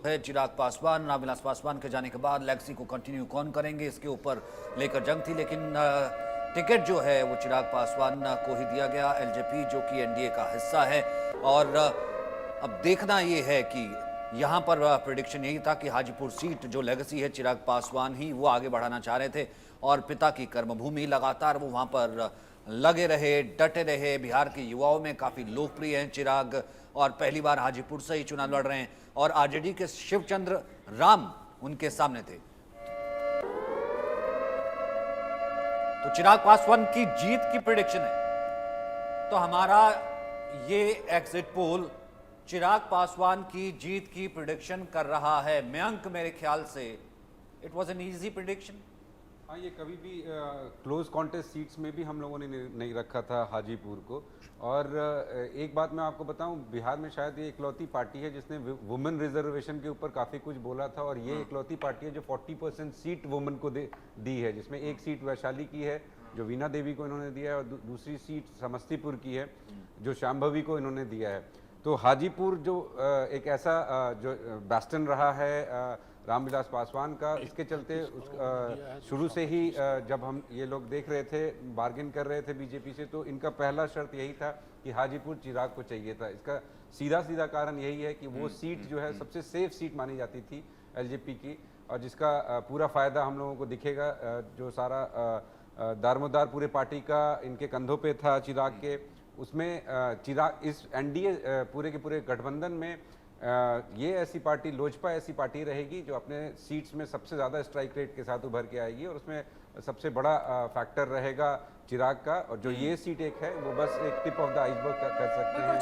है चिराग पासवान। रामविलास पासवान के जाने के बाद लेगेसी को कंटिन्यू कौन करेंगे, इसके ऊपर लेकर जंग थी, लेकिन टिकट जो है वो चिराग पासवान को ही दिया गया। एलजेपी जो कि एनडीए का हिस्सा है। और अब देखना ये है कि यहाँ पर प्रेडिक्शन यही था कि हाजीपुर सीट जो लेगेसी है चिराग पासवान ही वो आगे बढ़ाना चाह रहे थे, और पिता की कर्मभूमि लगातार वो वहाँ पर लगे रहे, डटे रहे। बिहार के युवाओं में काफ़ी लोकप्रिय हैं चिराग, और पहली बार हाजीपुर से ही चुनाव लड़ रहे हैं, और आरजेडी के शिवचंद्र राम उनके सामने थे। तो चिराग पासवान की जीत की प्रेडिक्शन है। तो हमारा ये एग्जिट पोल चिराग पासवान की जीत की प्रेडिक्शन कर रहा है। मयंक, मेरे ख्याल से it was an easy prediction. हाँ, ये कभी भी क्लोज कॉन्टेस्ट सीट्स में भी हम लोगों ने नहीं रखा था हाजीपुर को। और एक बात मैं आपको बताऊं, बिहार में शायद ये इकलौती पार्टी है जिसने वुमेन रिजर्वेशन के ऊपर काफ़ी कुछ बोला था, और ये इकलौती पार्टी है जो 40% सीट वुमेन को दी है, जिसमें एक सीट वैशाली की है जो वीना देवी को इन्होंने दिया है, और दूसरी सीट समस्तीपुर की है जो शांभवी को इन्होंने दिया है। तो हाजीपुर जो एक ऐसा जो बैस्टन रहा है रामविलास पासवान का, इसके चलते शुरू से ही जब हम ये लोग देख रहे थे, बार्गेन कर रहे थे बीजेपी से, तो इनका पहला शर्त यही था कि हाजीपुर चिराग को चाहिए था। इसका सीधा कारण यही है कि वो सीट जो है सबसे सेफ सीट मानी जाती थी एलजेपी की, और जिसका पूरा फ़ायदा हम लोगों को दिखेगा। जो सारा दारोमदार पूरे पार्टी का इनके कंधों पे था चिराग के, उसमें चिराग इस एनडीए पूरे के पूरे गठबंधन में ये ऐसी पार्टी, लोजपा ऐसी पार्टी रहेगी जो अपने सीट्स में सबसे ज़्यादा स्ट्राइक रेट के साथ उभर के आएगी, और उसमें सबसे बड़ा फैक्टर रहेगा चिराग का। और जो ये सीट एक है वो बस एक टिप ऑफ द आइसबर्ग कर सकते हैं।